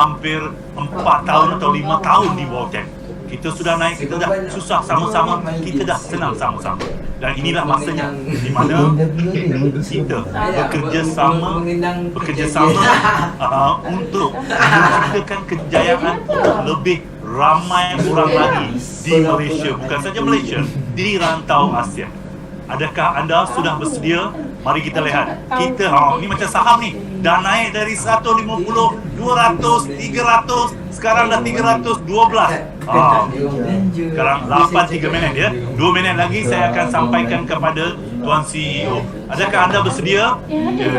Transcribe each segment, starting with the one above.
hampir 4 tahun atau 5 tahun di World 10. Kita sudah naik, kita dah susah sama-sama, kita dah senang sama-sama. Dan inilah masanya di mana kita bekerja sama untuk menciptakan kejayaan untuk lebih ramai orang lagi di Malaysia, bukan saja Malaysia, di rantau Asia. Adakah anda sudah bersedia? Mari kita lihat. Kita, ni macam saham ni, dah naik dari 150, 200, 300, sekarang dah 312. Sekarang 8-3 minit ya. 2 minit lagi saya akan sampaikan kepada Tuan CEO. Adakah anda bersedia?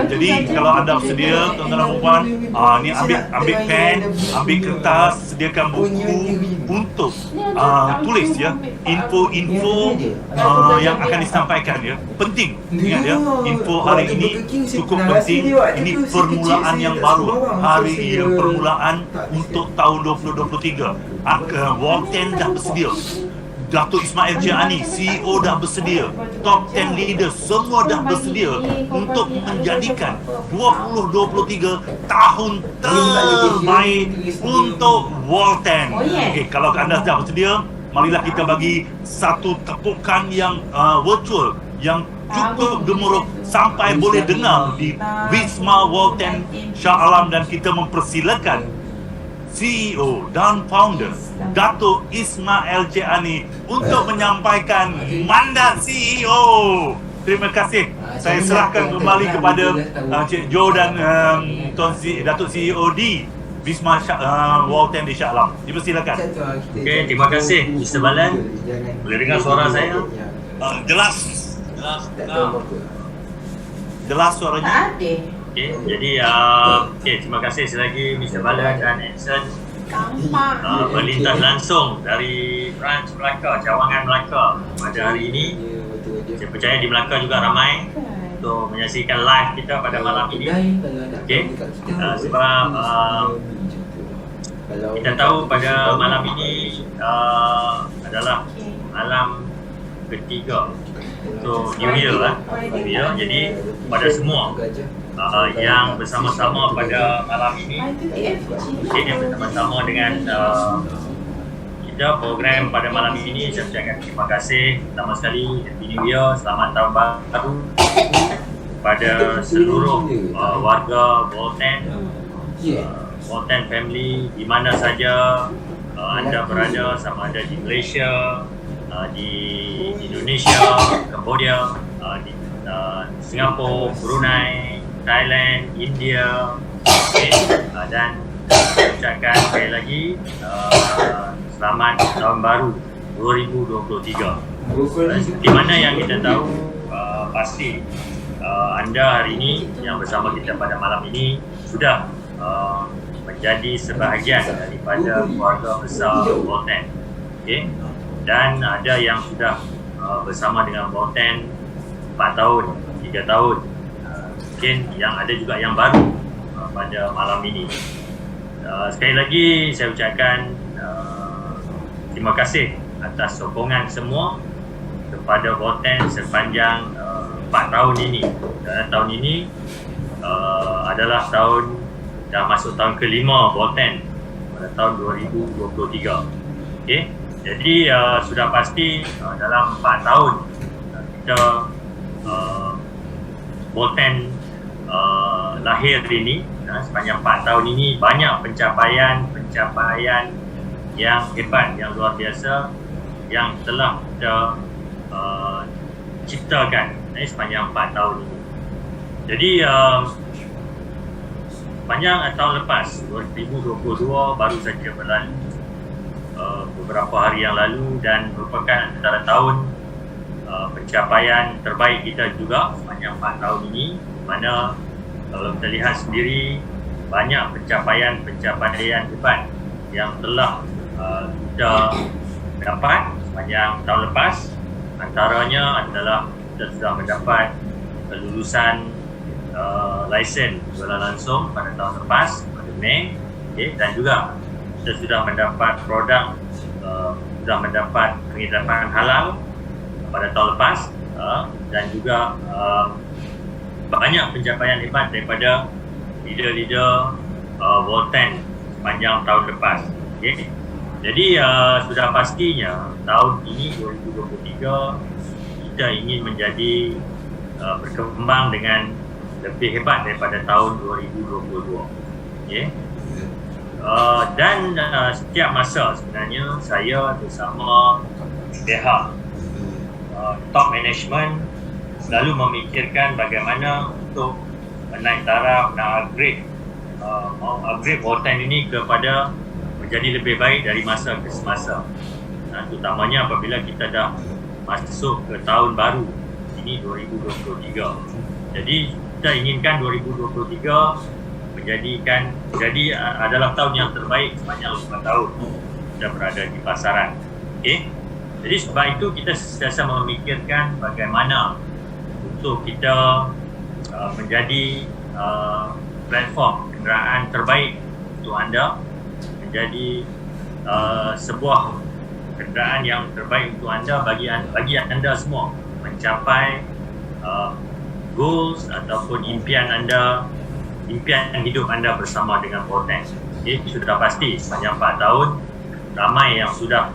Jadi kalau anda bersedia, tuan-tuan dan puan, ni ambil pen, ambil kertas, sediakan buku untuk tulis ya info-info yang akan disampaikan ya. Penting, ingat ya, info hari ini cukup penting. Ini permulaan yang baru, hari yang permulaan untuk tahun 2023. World 10 dah bersedia. Datuk Ismail Jiani, CEO dah bersedia. Top 10 leaders semua dah bersedia untuk menjadikan 2023 tahun terbaik untuk World 10. Okey, kalau anda dah bersedia, marilah kita bagi satu tepukan yang virtual yang cukup gemuruh sampai boleh dengar di Wisma World 10 Shah Alam, dan kita mempersilakan CEO dan founder Datuk Ismail Jiani untuk menyampaikan mandat CEO. Terima kasih. Saya serahkan kembali kepada Cik Jo dan Datuk CEO di Wisma World 10 di Shah Alam. Dipersilakan. Okey, terima kasih Mr. Balan. Boleh dengar suara saya? Jelas suaranya. Okey, jadi terima kasih sekali lagi Mr. Balan dan Edson melintas langsung dari branch Melaka, Cawangan Melaka pada hari ini. Saya percaya di Melaka juga ramai untuk menyaksikan live kita pada malam ini. Okey, sebab kita tahu pada malam ini adalah malam ketiga untuk New Year lah. New Year, jadi pada semua yang bersama-sama pada malam ini, yang bersama-sama dengan kita program pada malam ini, saya ucapkan terima kasih pertama sekali, Happy New Year, selamat tahun baru pada seluruh warga World 10, World 10 family di mana saja anda berada, sama ada di Malaysia, di Indonesia, Cambodia, di Singapura, Brunei, Thailand, India, dan ucapkan sekali lagi selamat tahun baru 2023. Di mana yang kita tahu pasti anda hari ini yang bersama kita pada malam ini sudah menjadi sebahagian daripada keluarga besar World 10. Okay? Dan ada yang sudah bersama dengan World 10 4 tahun, 3 tahun, mungkin yang ada juga yang baru pada malam ini. Sekali lagi saya ucapkan terima kasih atas sokongan semua kepada World 10 sepanjang 4 tahun ini. Dan tahun ini adalah dah masuk tahun kelima World 10 pada tahun 2023. Okay? Jadi sudah pasti dalam 4 tahun kita World 10 lahir ini, sepanjang 4 tahun ini banyak pencapaian yang hebat, yang luar biasa yang telah kita ciptakan sepanjang 4 tahun ini. Jadi sepanjang tahun lepas 2022 baru saja berlalu beberapa hari yang lalu, dan merupakan antara tahun pencapaian terbaik kita juga sepanjang 4 tahun ini, mana kalau kita lihat sendiri banyak pencapaian hebat yang telah kita dapat sepanjang tahun lepas. Antaranya adalah kita sudah mendapat kelulusan lesen jualan langsung pada tahun lepas, pada Mei, dan juga kita sudah mendapat produk, sudah mendapat pengiriman halal pada tahun lepas, dan juga banyak pencapaian hebat daripada leader-leader World 10 sepanjang tahun lepas. Okay. Jadi sudah pastinya tahun ini 2023 kita ingin menjadi berkembang dengan lebih hebat daripada tahun 2022. Okay. Dan setiap masa sebenarnya saya bersama pihak top management selalu memikirkan bagaimana untuk menaik taraf, nak upgrade Bolten ini kepada menjadi lebih baik dari masa ke semasa. Terutamanya apabila kita dah masuk ke tahun baru ini 2023. Jadi kita inginkan 2023 jadi adalah tahun yang terbaik sepanjang 5 tahun kita berada di pasaran. Okay? Jadi sebab itu kita sentiasa memikirkan bagaimana untuk kita menjadi platform kenderaan terbaik untuk anda, menjadi sebuah kenderaan yang terbaik untuk anda bagi anda semua mencapai goals ataupun impian hidup anda bersama dengan Bolten. Jadi sudah pasti sepanjang 4 tahun ramai yang sudah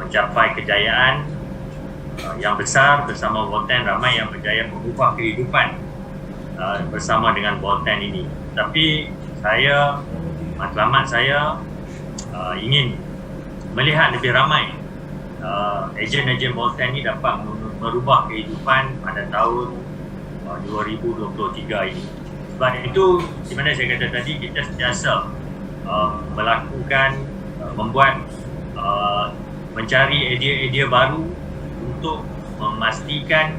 mencapai kejayaan yang besar bersama Bolten, ramai yang berjaya mengubah kehidupan bersama dengan Bolten ini. Tapi matlamat saya ingin melihat lebih ramai ejen-ejen Bolten ini dapat merubah kehidupan pada tahun 2023 ini. Sebab itu, di mana saya kata tadi, kita sentiasa mencari idea-idea baru untuk memastikan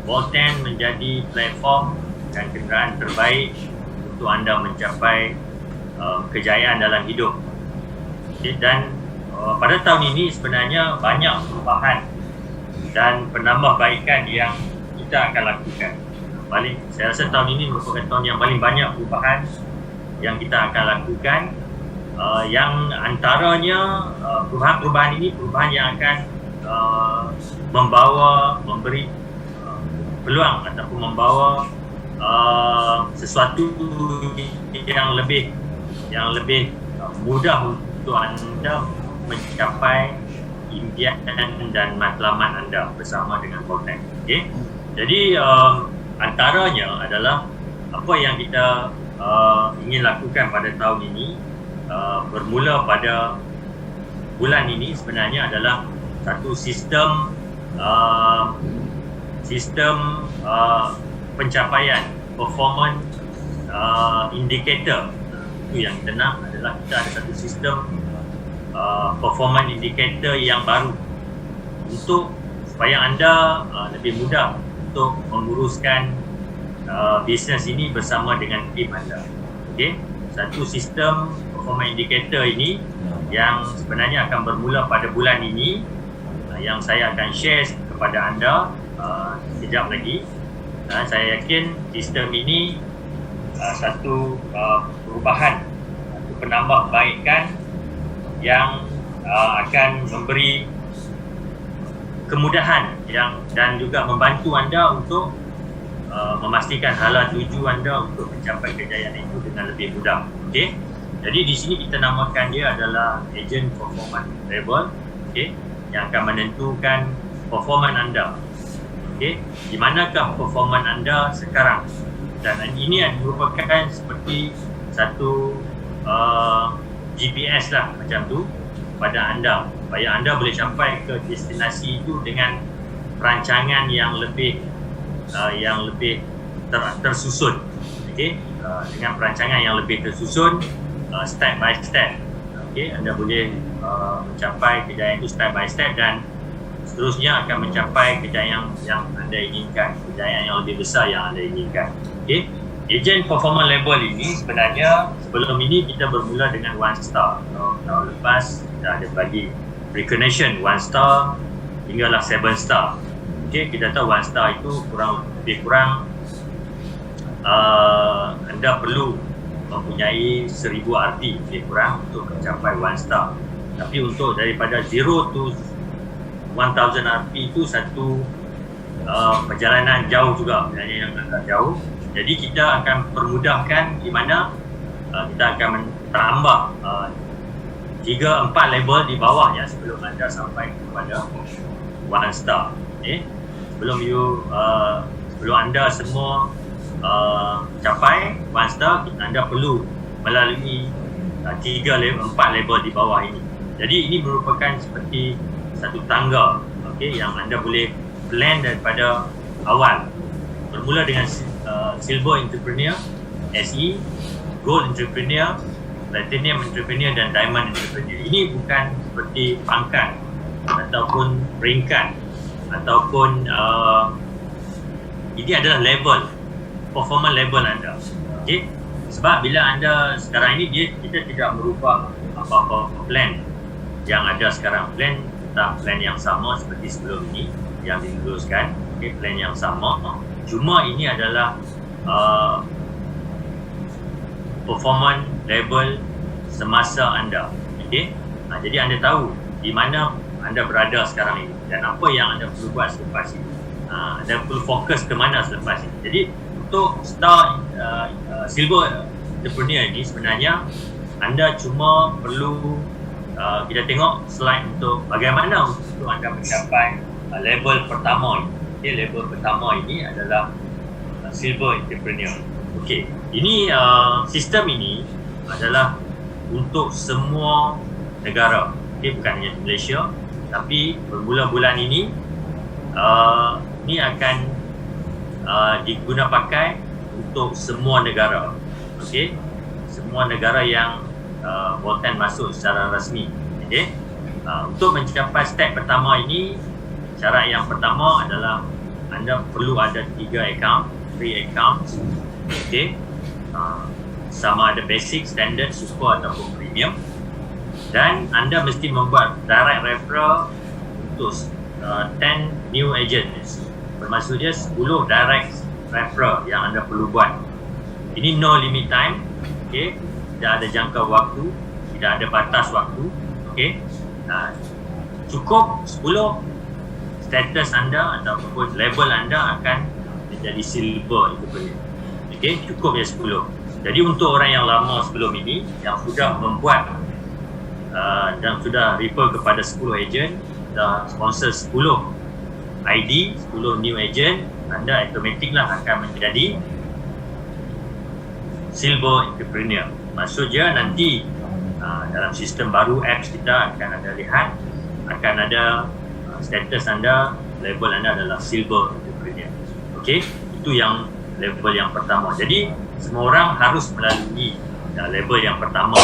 Bolten menjadi platform dan kenderaan terbaik untuk anda mencapai kejayaan dalam hidup. Dan pada tahun ini sebenarnya banyak perubahan dan penambahbaikan yang kita akan lakukan. Saya rasa tahun ini merupakan tahun yang paling banyak perubahan yang kita akan lakukan. Yang antaranya perubahan-perubahan ini perubahan yang akan memberi peluang ataupun membawa sesuatu yang lebih mudah untuk anda mencapai impian dan matlamat anda bersama dengan Bolten. Okay? Jadi antaranya adalah apa yang kita ingin lakukan pada tahun ini. Bermula pada bulan ini sebenarnya adalah satu sistem pencapaian performance indicator. Itu yang kita nak adalah kita ada satu sistem performance indicator yang baru untuk supaya anda lebih mudah untuk menguruskan bisnes ini bersama dengan tim anda. Okay? Satu sistem performance indicator ini yang sebenarnya akan bermula pada bulan ini, yang saya akan share kepada anda sekejap lagi. Saya yakin sistem ini satu perubahan, satu penambahbaikan yang akan memberi kemudahan dan juga membantu anda untuk memastikan hala tuju anda untuk mencapai kejayaan itu dengan lebih mudah. Okay? Jadi di sini kita namakan dia adalah Agent Performance Label, okay, yang akan menentukan performance anda. Okay, di manakah performance anda sekarang? Dan ini merupakan seperti satu GPS lah macam tu pada anda, supaya anda boleh sampai ke destinasi itu dengan perancangan yang lebih tersusun. Okay, dengan perancangan yang lebih tersusun, step by step. Okay, anda boleh mencapai kejayaan itu step by step dan seterusnya akan mencapai kejayaan yang anda inginkan, kejayaan yang lebih besar yang anda inginkan. Okay, Agent Performance Label ini sebenarnya sebelum ini kita bermula dengan 1 star. Tahun lepas kita ada bagi recognition 1 star hinggalah 7 star. Okay, kita tahu 1 star itu lebih kurang anda perlu mempunyai 1000 RP lebih kurang untuk mencapai 1 star. Tapi untuk daripada 0 to 1000 RP itu satu perjalanan jauh juga, yang agak jauh. Jadi kita akan permudahkan di mana kita akan menambah 3-4 level di bawah yang sebelum anda sampai kepada 1 star. Sebelum anda semua capai 1 star, anda perlu melalui 4 level di bawah ini. Jadi ini merupakan seperti satu tangga, yang anda boleh plan daripada awal. Bermula dengan Silver Entrepreneur, SE, Gold Entrepreneur, Platinum Entrepreneur dan Diamond Entrepreneur. Ini bukan seperti pangkat ataupun peringkat ataupun ini adalah level, performance level anda. Sebab bila anda sekarang ini kita tidak merubah apa-apa plan yang ada sekarang. Plan yang sama seperti sebelum ini yang diluluskan, plan yang sama, cuma ini adalah performance level semasa anda. Jadi anda tahu di mana anda berada sekarang ini dan apa yang anda perlu buat selepas ini. Anda perlu fokus ke mana selepas ini. Jadi untuk Star Silver Entrepreneur ini sebenarnya anda cuma perlu kita tengok slide untuk bagaimana untuk anda mencapai level pertama ini. Level pertama ini adalah Silver Entrepreneur. Ini sistem ini adalah untuk semua negara. Bukan hanya di Malaysia, tapi bermula bulan ini ini akan diguna pakai untuk semua negara. Semua negara yang Votan masuk secara rasmi. Untuk mencapai step pertama ini, syarat yang pertama adalah anda perlu ada 3 accounts. Sama ada basic, standard, super ataupun premium. Dan anda mesti membuat direct referral untuk 10 new agents. Bermaksudnya 10 direct referral yang anda perlu buat. Ini no limit time. Tidak ada jangka waktu, tidak ada batas waktu. Cukup 10 status anda ataupun level anda akan menjadi silver entrepreneur. Cukup ya 10. Jadi untuk orang yang lama sebelum ini yang sudah membuat dan sudah refer kepada 10 agent, dah sponsor 10 ID, 10 new agent, anda automatik lah akan menjadi silver entrepreneur. Maksudnya nanti dalam sistem baru apps kita akan ada lihat, akan ada status anda, level anda adalah silver entrepreneur. Itu yang level yang pertama. Jadi semua orang harus melalui level yang pertama.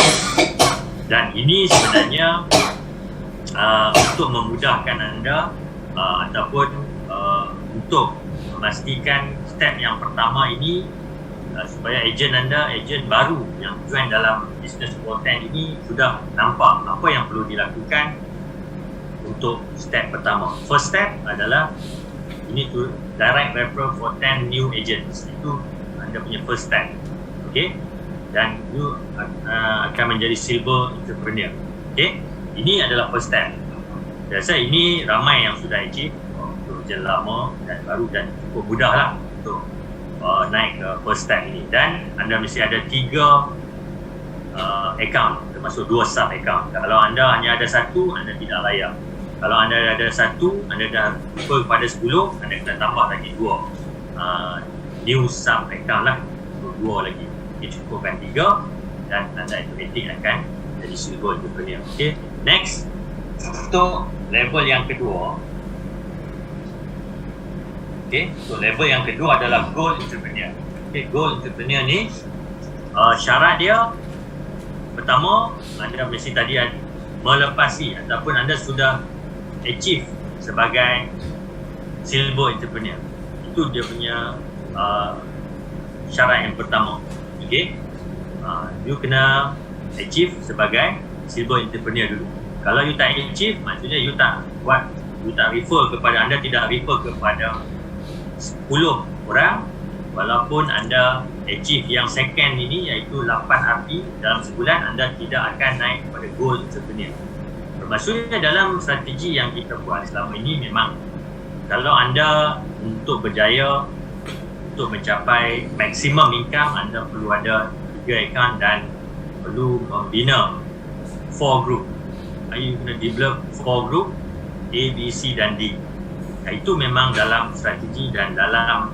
Dan ini sebenarnya untuk memudahkan anda ataupun untuk memastikan step yang pertama ini supaya ejen baru yang join dalam bisnes Votan ini sudah nampak apa yang perlu dilakukan untuk step pertama. First step adalah ini tu direct referral for 10 new agents. Itu anda punya first step. Dan you akan menjadi silver entrepreneur. Ini adalah first step. Biasa ini ramai yang sudah achieve untuk jalan lama dan baru, dan cukup mudah lah untuk naik ke first step ini. Dan anda mesti ada 3 account, termasuk 2 sub account. Kalau anda hanya ada 1, anda tidak layak. Kalau anda ada 1, anda dah refer kepada 10, anda kena tambah lagi 2 new sub account lah, 2 lagi. Cukupkan 3 dan anda automatik akan jadi silver entrepreneur. Next, untuk level yang kedua. So level yang kedua adalah gold entrepreneur. Gold entrepreneur ni syarat dia pertama, anda mesti tadi melepasi ataupun anda sudah achieve sebagai silver entrepreneur. Itu dia punya syarat yang pertama. You kena achieve sebagai silver entrepreneur dulu. Kalau you tak achieve, maksudnya you tak refer kepada, anda tidak refer kepada 10 orang, walaupun anda achieve yang second ini iaitu 8 RP dalam sebulan, anda tidak akan naik kepada gold entrepreneur. Bermaksudnya dalam strategi yang kita buat selama ini, memang kalau anda untuk berjaya, untuk mencapai maksimum income, anda perlu ada 3 account dan perlu membina 4 group. You kena develop 4 group A, B, C dan D. Itu memang dalam strategi dan dalam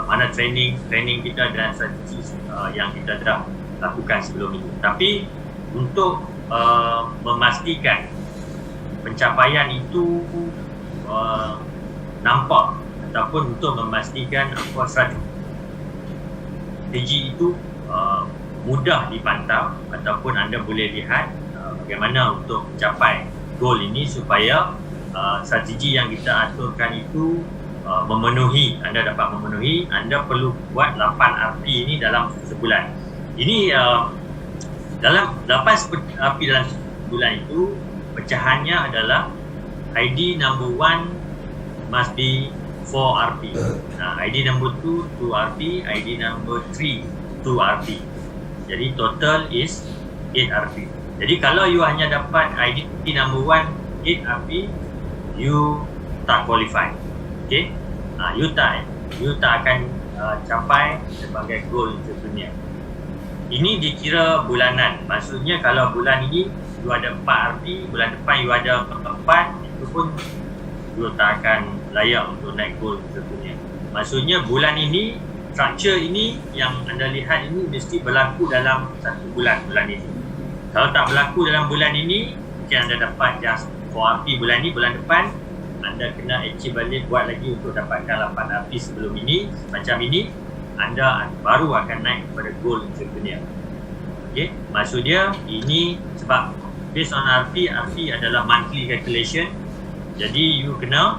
mana training kita dan strategi yang kita dah lakukan sebelum ini. Tapi untuk memastikan pencapaian itu nampak ataupun untuk memastikan apa strategi itu mudah dipantau ataupun anda boleh lihat bagaimana untuk mencapai goal ini supaya strategi yang kita aturkan itu memenuhi, anda dapat memenuhi. Anda perlu buat 8 RP ini dalam sebulan. Ini dalam 8 RP dalam sebulan itu pecahannya adalah ID number 1 must be 4 RP. ID number 2 RP, ID number 3 2 RP. Jadi total is 8 RP. Jadi kalau you hanya dapat ID number 1 8 RP, you tak qualify. Okay? You tak akan capai sebagai goal entrepreneur. Ini dikira bulanan. Maksudnya kalau bulan ini you ada 4 RP, bulan depan you ada 4, itu pun you tak akan layak untuk naik goal entrepreneur. Maksudnya bulan ini, structure ini yang anda lihat ini mesti berlaku dalam 1 bulan ini. Kalau tak berlaku dalam bulan ini, mungkin anda dapat just 4 RP bulan ini, bulan depan anda kena achieve balik, buat lagi untuk dapatkan 8 RP sebelum ini. Macam ini, anda baru akan naik kepada goal entrepreneur. Okay? Maksudnya ini sebab based on RP adalah monthly calculation. Jadi you kena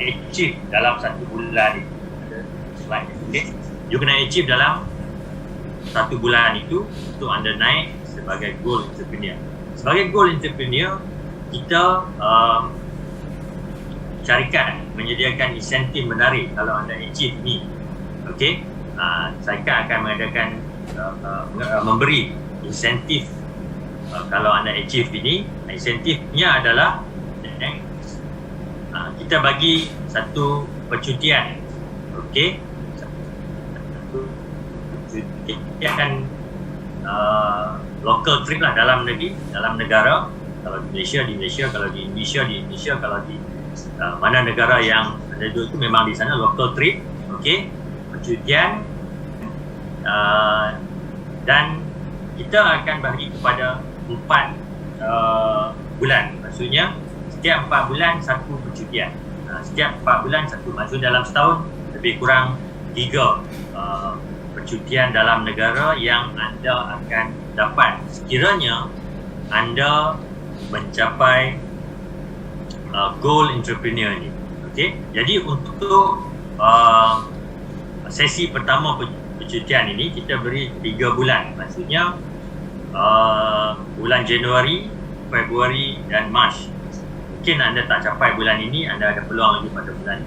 achieve dalam 1 bulan itu. Okay? You kena achieve dalam 1 bulan itu untuk anda naik sebagai goal entrepreneur. Sebagai goal entrepreneur, kita syarikat menyediakan insentif menarik kalau anda achieve ni. Okey, syarikat akan mengadakan memberi insentif kalau anda achieve ini. Insentifnya adalah kita bagi satu percutian. Okey, satu percutian local trip lah dalam negeri, dalam negara. Kalau di Malaysia, kalau di Indonesia, kalau di mana negara yang ada itu memang di sana local trip. Okey, percutian dan kita akan bagi kepada 4 bulan. Maksudnya setiap 4 bulan satu percutian. Setiap 4 bulan satu. Maksudnya dalam setahun lebih kurang 3 percutian dalam negara yang anda akan dapat sekiranya anda mencapai goal entrepreneur ni. Okey, jadi untuk sesi pertama percutian ini kita beri 3 bulan. Maksudnya bulan Januari, Februari dan Mac. Mungkin anda tak capai bulan ini, anda ada peluang lagi pada bulan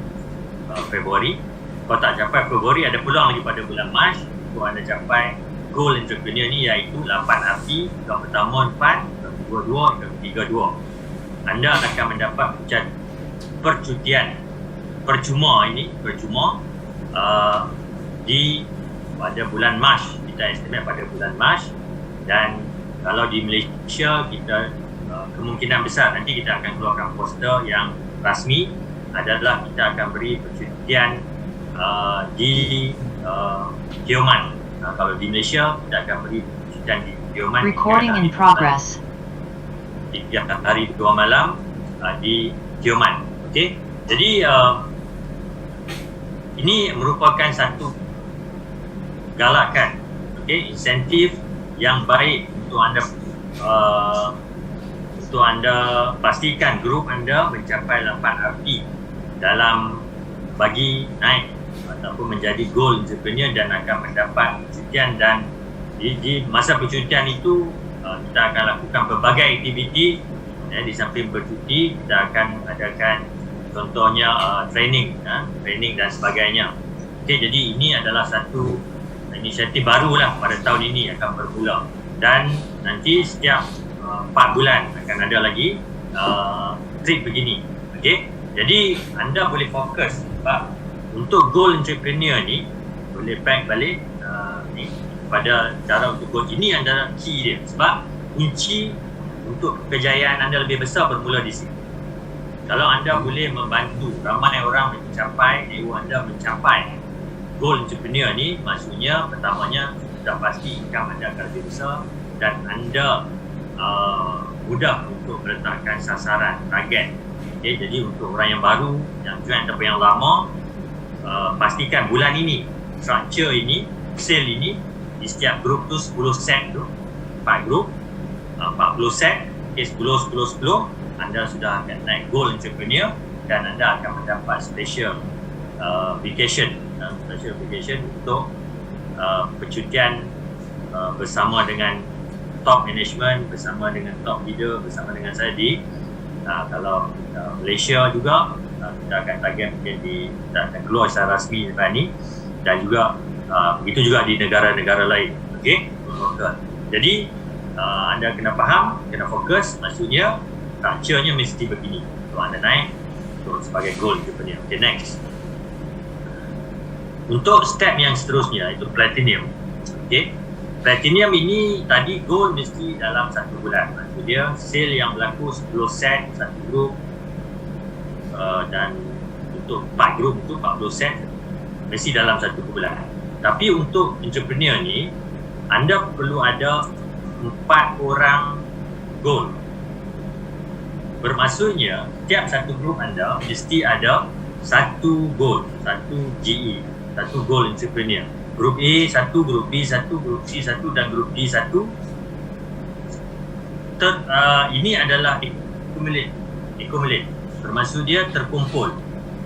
Februari. Kalau tak capai Februari, ada peluang lagi pada bulan Mac untuk anda capai goal entrepreneur ni, iaitu 8 RP. Yang pertama 4, yang kedua 2, yang ketiga 2. Anda akan mendapat percutian percuma pada bulan Mac. Kita estimate pada bulan Mac. Dan kalau di Malaysia, kita kemungkinan besar nanti kita akan keluarkan poster yang rasmi adalah kita akan beri percutian di Tioman. Kalau di Malaysia, kita akan beri percutian di Tioman. Recording in progress. 3 hari 2 malam di Tioman. Okey. Jadi ini merupakan satu galakan, insentif yang baik untuk anda pastikan grup anda mencapai 8 RP dalam bagi naik ataupun menjadi goal entrepreneur dan akan mendapat percutian. Dan di masa percutian itu kita akan lakukan pelbagai aktiviti. Di samping bercuti, kita akan adakan contohnya training dan sebagainya. Okey, jadi ini adalah satu inisiatif barulah pada tahun ini akan bermula. Dan nanti setiap 4 bulan akan ada lagi trip begini. Okey, jadi anda boleh fokus sebab untuk goal entrepreneur ni boleh back balik ni pada cara untuk goal. Ini adalah key dia, sebab kunci untuk kejayaan anda lebih besar bermula di sini. Kalau anda boleh membantu ramai orang mencapai goal entrepreneur ni, maksudnya pertamanya sudah pasti income anda akan lebih besar dan anda mudah untuk meletakkan sasaran, target. Okay, jadi untuk orang yang baru yang join ataupun yang lama, pastikan bulan ini structure ini, sale ini di setiap grup tu 10 set tu, 4 grup, 40 set, okay, 10 anda sudah akan naik goal entrepreneur dan anda akan mendapat special vacation untuk percutian bersama dengan top management, bersama dengan top leader, bersama dengan saya di kalau Malaysia juga kita akan target mungkin kita akan keluar secara rasmi lepas ni, dan juga begitu juga di negara-negara lain. Okey, jadi anda kena faham, kena fokus, maksudnya structure-nya mesti begini untuk anda naik untuk sebagai goal entrepreneur. Okay, next. Untuk step yang seterusnya itu platinum. Okay, platinum ini tadi goal mesti dalam 1 bulan. Maksudnya sale yang berlaku 10 set satu grup, dan untuk 4 grup itu 40 set mesti dalam 1 bulan. Tapi untuk entrepreneur ni anda perlu ada 4 orang goal. Bermaksudnya tiap satu grup anda mesti ada 1 goal, 1 GE, 1 goal entrepreneur. Grup A 1, grup B 1, grup C 1 dan grup D 1. Ini adalah accumulate. Bermaksud dia terkumpul.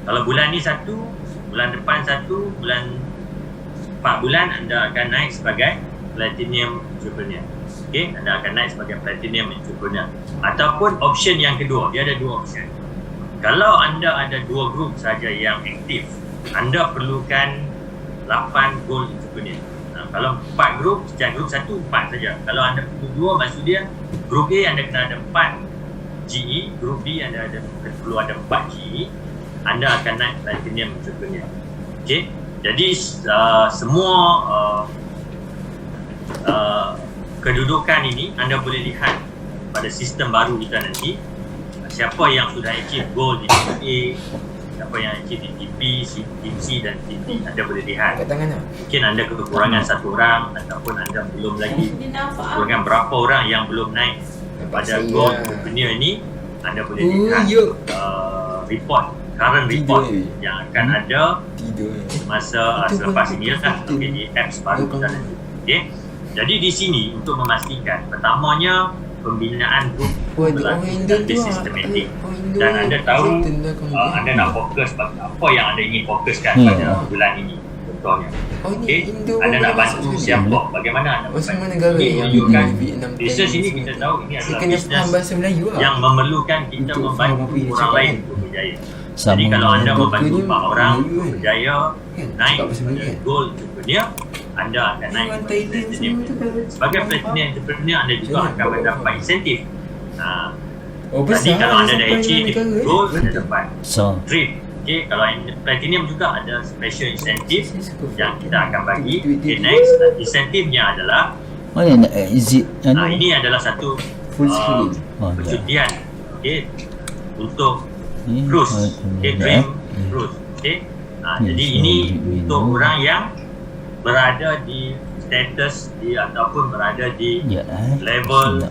Kalau bulan ni 1, bulan depan 1, bulan 4 bulan anda akan naik sebagai platinum entrepreneur. Okay, anda akan naik sebagai platinum entrepreneur. Ataupun option yang kedua, dia ada 2 option. Kalau anda ada 2 grup saja yang aktif, anda perlukan 8 goal entrepreneur. Kalau 4 grup, setiap grup 1, 4 saja. Kalau anda perlu 2, maksud dia grup A anda kena ada 4 GE, grup B anda perlu ada 4 GE, anda akan naik platinum entrepreneur. Okay, jadi semua kedudukan ini anda boleh lihat pada sistem baru kita nanti. Siapa yang sudah achieve goal di tim A, siapa yang achieve di tim B, tim C dan tim D, anda boleh lihat. Mungkin anda kekurangan 1 orang ataupun anda belum lagi kekurangan berapa orang yang belum naik pada goal entrepreneur ini. Anda boleh lihat current report yang akan ada masa selepas ini lah, di apps baru kita nanti. Okay? Jadi di sini untuk memastikan, pertamanya pembinaan grup lebih sistematik dan anda tahu anda nak fokus apa yang anda ingin fokuskan pada bulan ini. Contohnya, okay, anda nak bantu siapa, bagaimana anda bantu. Ini menunjukkan bisnes ini kita tahu ini adalah bisnes yang memerlukan kita membantu orang lain untuk berjaya. Jadi kalau anda membantu 4 orang untuk berjaya naik pada goal entrepreneur, anda akan naik platinum. Sebagai platinum entrepreneur, anda juga akan mendapat insentif. Jadi kalau anda dah achieve goal, anda dapat trip. Okay, kalau platinum juga ada special insentif yang kita akan bagi. Okay, next, insentifnya adalah ini adalah satu percutian, okay, untuk cruise, okay, dream cruise. Okay, jadi ini untuk orang yang berada di status ataupun berada di level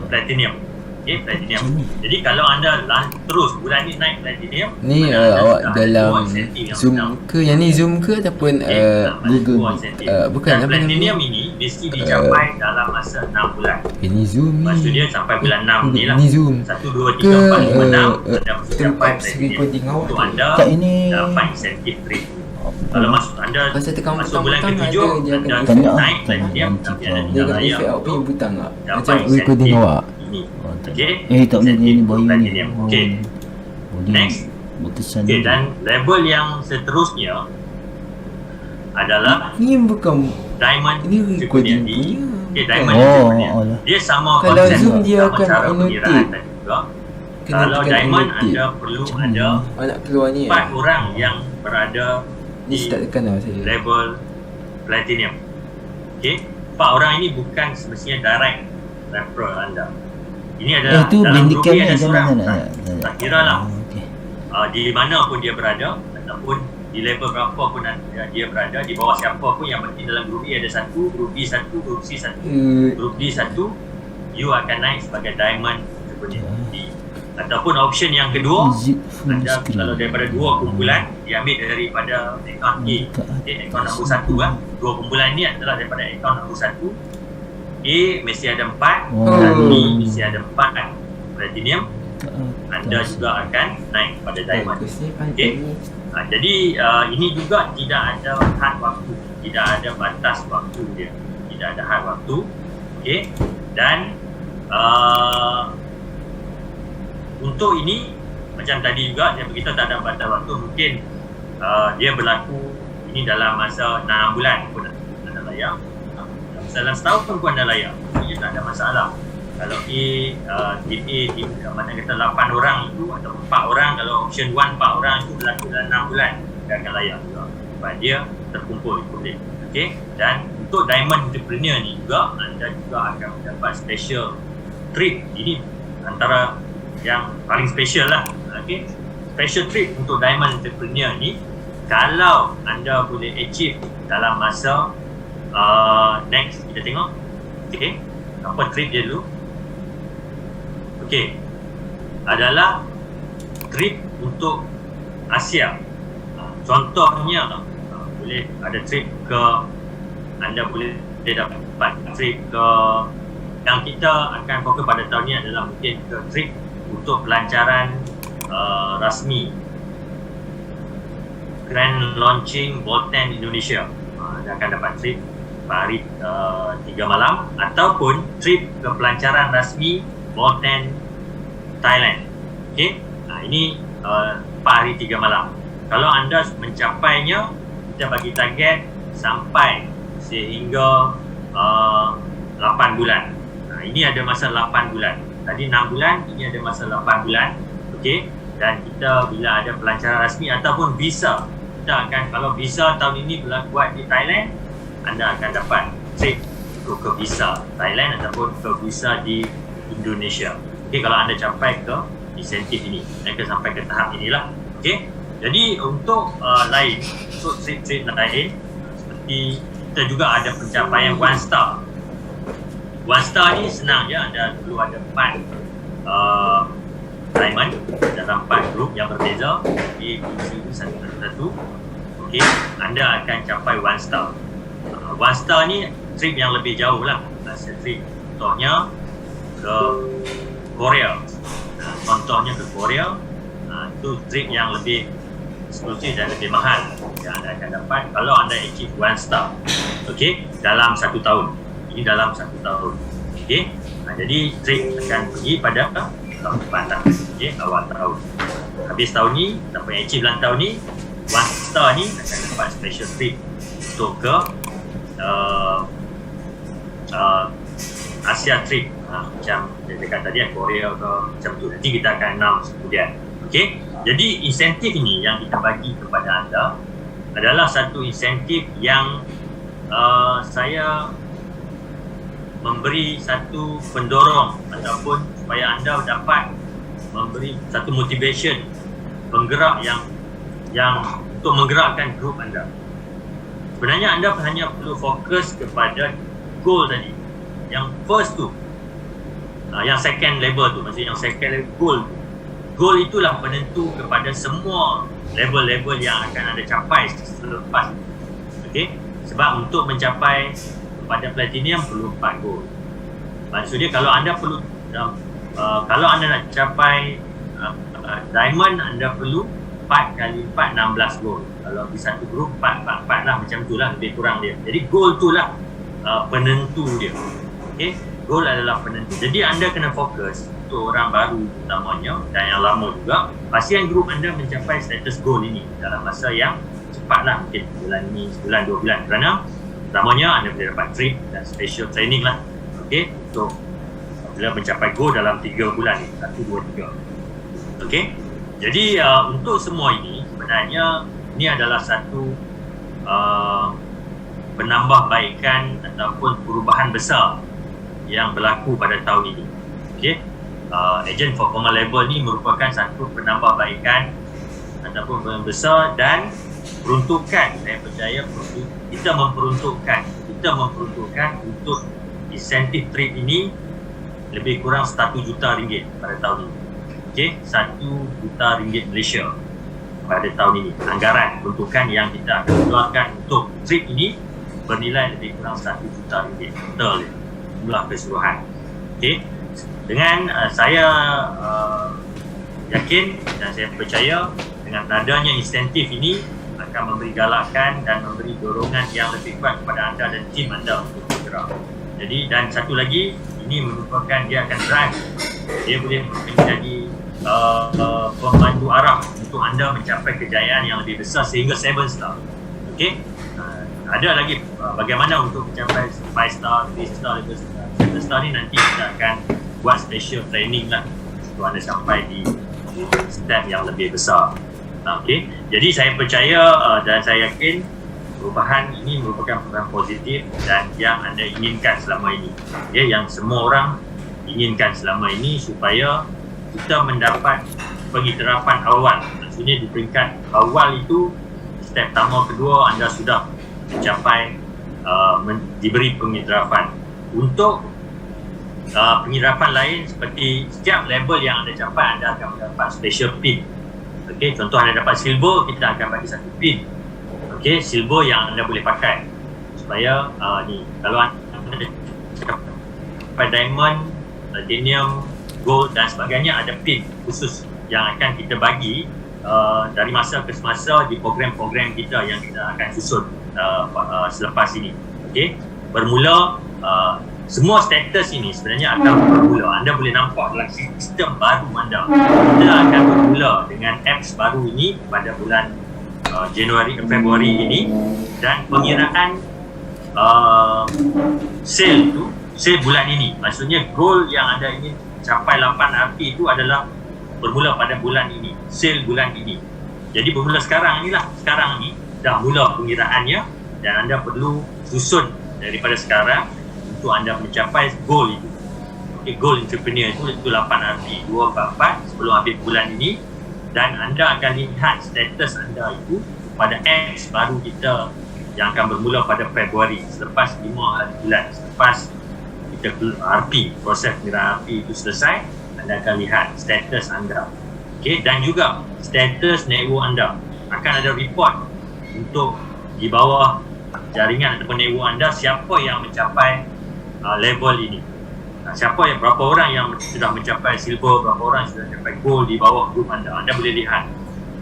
platinum. Okay, platinum. Jadi kalau anda terus bulan ni naik platinum ni, awak dalam Zoom ke? Yang ni Zoom ke ataupun Google? Bukan, dan platinum ini mesti dicapai dalam masa 6 bulan. Ini Zoom ni. Maksud dia sampai bulan 6 ni lah. Ini Zoom 1, 2, 3, 4, 5, 6 anda mesti capai platinum untuk anda dapat insentif trip. Kalau masuk anda masuk bulan ke-7 anda naik platinum, tapi anda tidak layak untuk dapat insentif ini. Okay, tak boleh ni bayar ni. Okay, next. Okay, dan level yang seterusnya adalah ni bukan diamond recording ni. punya. Okay, diamond recording. Dia sama kalau konsep, Zoom dia sama akan cara annotate. pengiraan tadi juga. Kalau diamond anda perlu ada nak keluar ni 4 orang yang berada Ni start tekan dah saya. level platinum. Okay, 4 orang ini bukan semestinya direct referral anda. Ini adalah tu dalam grup Bandicam ni ni ada macam seorang, mana tak kira lah Okey. di mana pun dia berada ataupun di level berapa pun dia berada, di bawah siapa pun, yang penting dalam grup A ada satu, grup B satu, grup C satu, grup D satu, you akan naik sebagai diamond entrepreneur. Ataupun option yang kedua, Zip full anda screen. kalau daripada 2 kumpulan diambil daripada akaun A, akaun nombor 1 lah. 2 kumpulan ni adalah daripada akaun nombor 1. A mesti ada 4, dan B mesti ada 4 platinum. Anda juga akan naik pada diamond. Okey. Jadi ini juga tidak ada had waktu, tidak ada batas waktu dia, tidak ada had waktu. Okey. Dan untuk ini macam tadi juga kita tak ada batas waktu, mungkin dia berlaku ini dalam masa 6 bulan pun anda layak, dalam setahun pun anda layak, ia tak ada masalah. Kalau tim A mana kata 8 orang itu atau 4 orang, kalau option 1 4 orang itu berlaku dalam 6 bulan, dia akan layak juga sebab dia terkumpul boleh. Okey. Dan untuk diamond entrepreneur ni juga anda juga akan mendapat special treat. Ini antara yang paling special lah. Okay. Special treat untuk diamond entrepreneur ni, kalau anda boleh achieve dalam masa next, kita tengok. Okay. Apa treat dia dulu? Okay. Adalah treat untuk Asia. Contohnya boleh ada trip ke, anda boleh dapat trip ke, yang kita akan fokus pada tahun ni adalah mungkin ke trip untuk pelancaran rasmi Grand Launching Bolten Indonesia. Anda akan dapat trip hari 3 malam, ataupun trip ke pelancaran rasmi Bolten Thailand. Okay, ini 4 hari 3 malam. Kalau anda mencapainya, kita bagi target sampai sehingga 8 bulan. Ini ada masa 8 bulan. Tadi 6 bulan, ini ada masa 8 bulan. Okey. Dan kita bila ada pelancaran rasmi ataupun visa, kita akan, kalau visa tahun ini buat di Thailand, anda akan dapat trip ke visa Thailand ataupun ke visa di Indonesia. Okey, kalau anda capai ke insentif ini, anda sampai ke tahap inilah. Okey. Jadi untuk lain, untuk trip-trip lain, seperti kita juga ada pencapaian 1 star. 1 star ni senang je, anda perlu ada 4 diamond dalam 4 grup yang berbeza, A, B, C, satu. Okey, anda akan capai 1 star. 1 star ni trip yang lebih jauh lah. Trip contohnya ke Korea. Contohnya ke Korea, itu trip yang lebih eksklusif dan lebih mahal yang anda akan dapat kalau anda achieve 1 star. Okey, dalam 1 tahun. Ini dalam 1 tahun. Okey. Jadi trip akan pergi pada tahun depan lah. Okey, awal tahun. Habis tahun ni, siapa yang achieve dalam tahun ni, 1 star ni akan dapat special trip untuk ke Asia trip. Macam dekat tadi Korea ke macam tu. Nanti kita akan announce kemudian. Okey. Jadi insentif ini yang kita bagi kepada anda adalah satu insentif yang saya memberi satu pendorong ataupun supaya anda dapat memberi satu motivation, penggerak yang untuk menggerakkan grup anda. Sebenarnya anda hanya perlu fokus kepada goal tadi. Yang first tu, yang second level tu, maksudnya yang second level goal tu. Goal itulah penentu kepada semua level-level yang akan anda capai selepas. Okey, sebab untuk mencapai pada platinum perlu 4 goal. Maksudnya kalau anda perlu kalau anda nak capai diamond, anda perlu 4 kali 4 16 goal. Kalau di satu grup 4 lah, macam tu lah lebih kurang dia. Jadi goal tu lah penentu dia. Okey, goal adalah penentu. Jadi anda kena fokus untuk orang baru utamanya dan yang lama juga, pastikan grup anda mencapai status goal ini dalam masa yang cepat lah, mungkin bulan ni, sebulan 2 bulan, kerana utamanya anda boleh dapat trip dan special training lah. Okey, untuk bila mencapai goal dalam 3 bulan ni, 1, 2, 3. Okey, jadi untuk semua ini sebenarnya ini adalah satu penambahbaikan ataupun perubahan besar yang berlaku pada tahun ini. Okey, Agent for Formal Labor ni merupakan satu penambahbaikan ataupun perubahan besar, dan peruntukan, saya percaya kita memperuntukkan untuk insentif trip ini lebih kurang 1 juta ringgit pada tahun ini. Okey, 1 juta ringgit Malaysia pada tahun ini. Anggaran peruntukan yang kita akan keluarkan untuk trip ini bernilai lebih kurang 1 juta ringgit total jumlah keseluruhan. Okey, dengan saya yakin dan saya percaya dengan adanya insentif ini akan memberi galakan dan memberi dorongan yang lebih kuat kepada anda dan tim anda untuk bergerak. Jadi, dan satu lagi, ini merupakan dia akan drive, dia boleh menjadi pemandu arah untuk anda mencapai kejayaan yang lebih besar sehingga 7 star. Okey, ada lagi bagaimana untuk mencapai 5 star, 3 star, 7 star ni nanti kita akan buat special training lah untuk anda sampai di step yang lebih besar. Okey, jadi saya percaya dan saya yakin perubahan ini merupakan perubahan positif dan yang anda inginkan selama ini, ya, yang semua orang inginkan selama ini, supaya kita mendapat pengitirapan awal. Maksudnya di peringkat awal itu, step pertama, kedua, anda sudah mencapai diberi pengitirapan. Untuk pengitirapan lain seperti setiap level yang anda capai, anda akan mendapat special pin. Okey, contoh anda dapat silver, kita akan bagi satu pin. Okey, silver yang anda boleh pakai supaya ni, kalau anda capai diamond, platinum, gold dan sebagainya, ada pin khusus yang akan kita bagi dari masa ke semasa di program-program kita yang kita akan susun selepas ini. Okey, bermula semua status ini sebenarnya akan bermula, anda boleh nampak dalam sistem baru anda. Kita akan bermula dengan apps baru ini pada bulan Februari ini, dan pengiraan sale tu, sale bulan ini, maksudnya goal yang anda ingin capai 8 RP itu adalah bermula pada bulan ini, sale bulan ini. Jadi bermula sekarang ni dah mula pengiraannya, dan anda perlu susun daripada sekarang untuk anda mencapai goal itu. Okay, goal entrepreneur itu 8 RP 244 sebelum habis bulan ini, dan anda akan lihat status anda itu pada apps baru kita yang akan bermula pada Februari, selepas 5 hari bulan selepas kita RP, proses pengiraan RP itu selesai, anda akan lihat status anda. Okay, dan juga status network anda akan ada report untuk di bawah jaringan ataupun network anda, siapa yang mencapai level ini, siapa yang, berapa orang yang sudah mencapai silver, berapa orang sudah mencapai gold di bawah grup anda boleh lihat.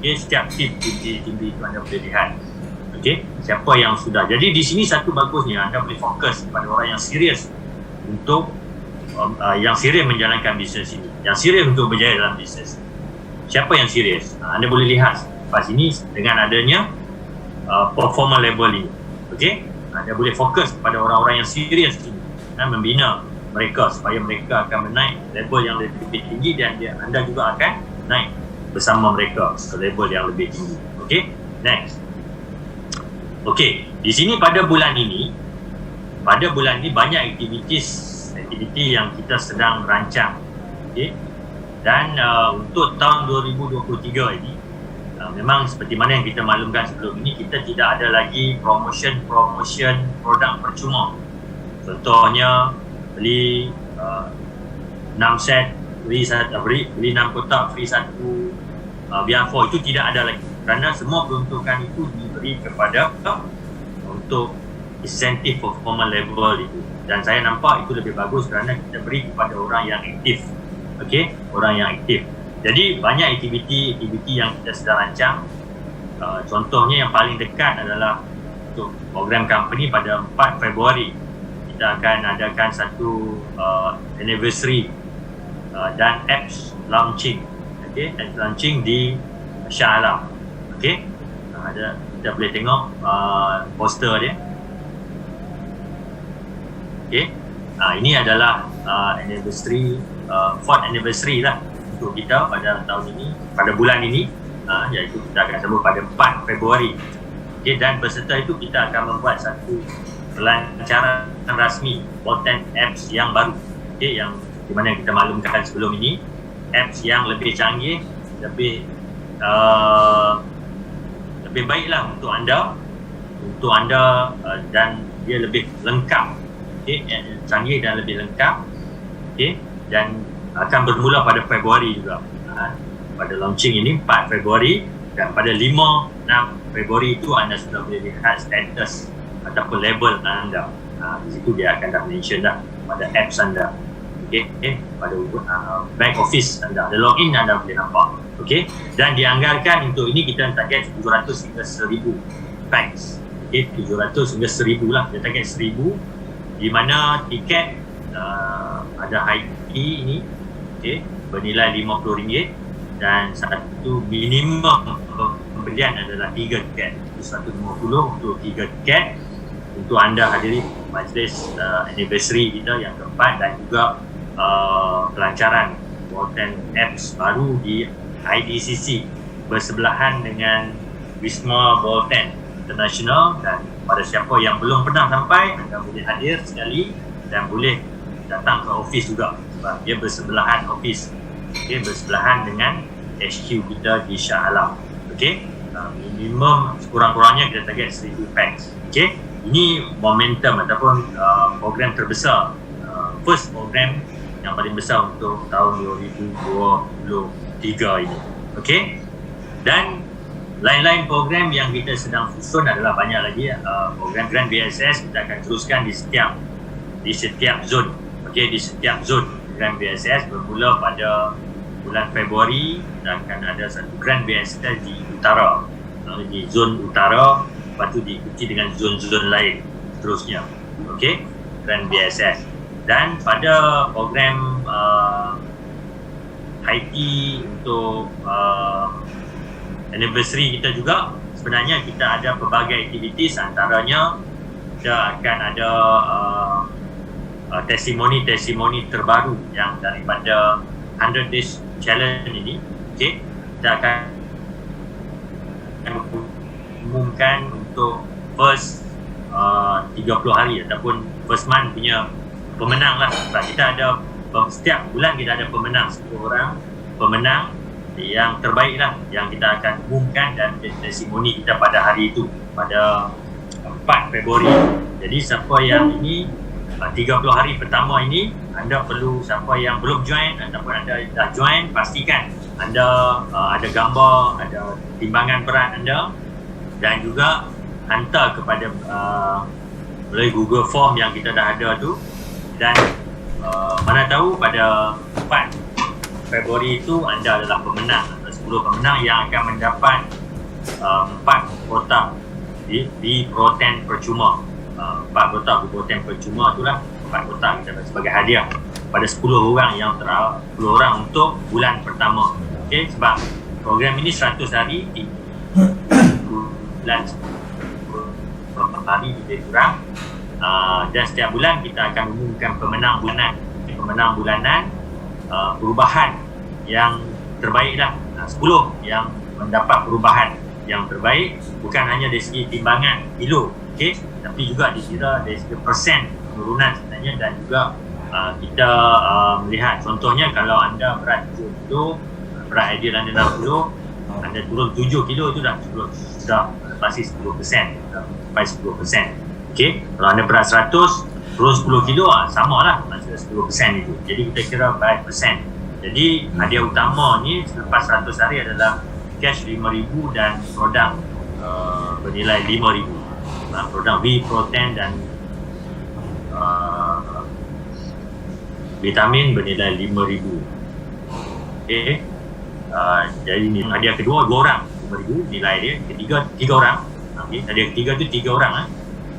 Okay, setiap tim itu anda boleh lihat. Okay, siapa yang sudah. Jadi di sini satu bagusnya, anda boleh fokus pada orang yang serius untuk yang serius menjalankan bisnes ini, yang serius untuk berjaya dalam bisnes. Siapa yang serius? Anda boleh lihat pas ini dengan adanya performance level ini. Okay, anda boleh fokus pada orang-orang yang serius ini dan membina mereka supaya mereka akan menaik level yang lebih tinggi, dan anda juga akan naik bersama mereka ke level yang lebih tinggi. Okay, next. Okay, di sini pada bulan ini banyak aktiviti yang kita sedang rancang. Okay, dan untuk tahun 2023 ini memang seperti mana yang kita maklumkan sebelum ini, kita tidak ada lagi promotion produk percuma. Contohnya beli 6 set beli 6 kotak free 1 VR4, itu tidak ada lagi, kerana semua peruntukan itu diberi kepada untuk insentif performance level itu, dan saya nampak itu lebih bagus kerana kita beri kepada orang yang aktif. Okey, orang yang aktif. Jadi banyak aktiviti yang kita sedang rancang. Contohnya yang paling dekat adalah untuk program company pada 4 Februari kita akan adakan satu anniversary dan apps launching. Okey, apps launching di Shah Alam. Okey, ada, kita boleh tengok poster dia. Okey, ini adalah anniversary, 4th anniversary lah untuk kita pada tahun ini, pada bulan ini, iaitu kita akan sambut pada 4 Februari. Okay, dan beserta itu kita akan membuat satu pelancaran rasmi Bolten apps yang baru, okay, yang di mana kita maklumkan sebelum ini, apps yang lebih canggih, lebih baiklah untuk anda dan dia lebih lengkap, okay, canggih dan lebih lengkap, okay, dan akan bermula pada Februari juga. Pada launching ini 4 Februari dan pada 5-6 Februari itu anda sudah boleh lihat status ataupun label anda. Di situ dia akan dah mention dah pada apps anda, okay, pada back office anda, ada login anda boleh nampak, okay. Dan dianggarkan untuk ini kita target 700 hingga 1000 packs, okay, 700 hingga 1000 lah, kita target 1000, di mana tiket ada high key ini, okay, bernilai RM50 dan satu minimum pembelian adalah 3 tiket, 150 untuk 3 tiket untuk anda hadiri majlis anniversary kita yang keempat dan juga pelancaran Bolten apps baru di IDCC bersebelahan dengan Wisma Bolten International. Dan pada siapa yang belum pernah sampai, anda boleh hadir sekali dan boleh datang ke office juga sebab dia bersebelahan office, okay, bersebelahan dengan HQ kita di Shah Alam, okay. Minimum sekurang-kurangnya kita target 1000 packs, okay. Ini momentum ataupun program terbesar, first program yang paling besar untuk tahun 2023 ini, okay. Dan lain-lain program yang kita sedang susun adalah banyak lagi. Program Grand BSS kita akan teruskan di setiap zon, okay, di setiap zon Grand BSS. Bermula pada bulan Februari dan akan ada satu Grand BSS di utara, di zon utara, lepas tu diikuti dengan zon-zon lain seterusnya, okay, Grand BSS. Dan pada program Haiti untuk anniversary kita juga, sebenarnya kita ada pelbagai aktiviti, antaranya kita akan ada testimoni terbaru yang daripada 100 Days Challenge ini, okay. Kita akan umumkan untuk first 30 hari ataupun first month punya pemenang lah. Sebab kita ada setiap bulan kita ada pemenang, 10 orang pemenang yang terbaik lah yang kita akan umumkan dan testimoni kita pada hari itu, pada 4 Februari. Jadi siapa yang ini 30 hari pertama ini, anda perlu, siapa yang belum join ataupun anda dah join, pastikan anda ada gambar, ada timbangan berat anda dan juga hantar kepada melalui Google Form yang kita dah ada tu. Dan mana tahu pada 4 Februari itu anda adalah pemenang, 10 pemenang yang akan mendapat 4 kotak di protein percuma. 4 kotak protein percuma itulah 4 kotak kita dapat sebagai hadiah pada 10 orang yang 10 orang untuk bulan pertama, okay. Sebab program ini 100 hari, bulan 10 hari lebih kurang, dan setiap bulan kita akan umumkan pemenang bulanan perubahan yang terbaik lah, 10 yang mendapat perubahan yang terbaik, bukan hanya dari segi timbangan kilo, okay, tapi juga dikira dari segi persen penurunan sebenarnya. Dan juga kita melihat contohnya kalau anda berat 70 kilo, berat ideal anda 60, anda turun 7 kilo itu dah pasti 10%, sampai 10%, okay. Kalau anda berat 100 turun 10 kilo, sama lah, masih 10% itu. Jadi kita kira by persen. Jadi hadiah utama ni selepas 100 hari adalah cash 5,000 dan produk bernilai 5,000. Produk V Protein dan vitamin bernilai 5,000. Okay. Jadi ni hadiah kedua 2 orang 5,000 nilai dia. Ketiga 3 orang. Okay. Hadiah ketiga tu 3 orang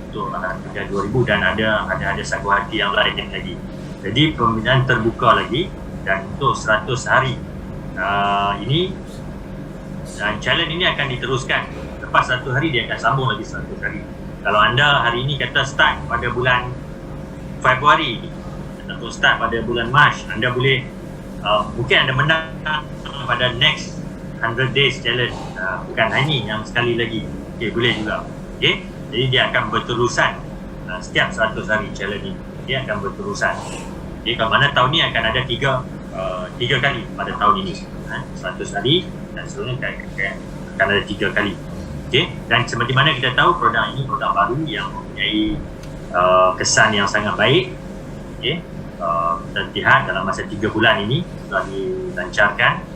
untuk hadiah 2,000 dan ada sagu hati yang lain lagi. Jadi pembinaan terbuka lagi dan untuk 100 hari ini dan challenge ini akan diteruskan. Lepas 1 hari dia akan sambung lagi 100 hari. Kalau anda hari ini kata start pada bulan Februari atau start pada bulan Mac, anda boleh mungkin anda menang pada next 100 days challenge, bukan hari ini, yang sekali lagi. Okey, boleh juga. Okey, jadi dia akan berterusan setiap 100 hari challenge ni. Dia akan berterusan. Okey, kalau mana tahun ni akan ada tiga kali pada tahun ini. 100 hari dan seterusnya akan ada 3 kali. Okey, dan seperti mana kita tahu produk ini produk baru yang mempunyai kesan yang sangat baik. Okey, kita lihat dalam masa 3 bulan ini telah dilancarkan.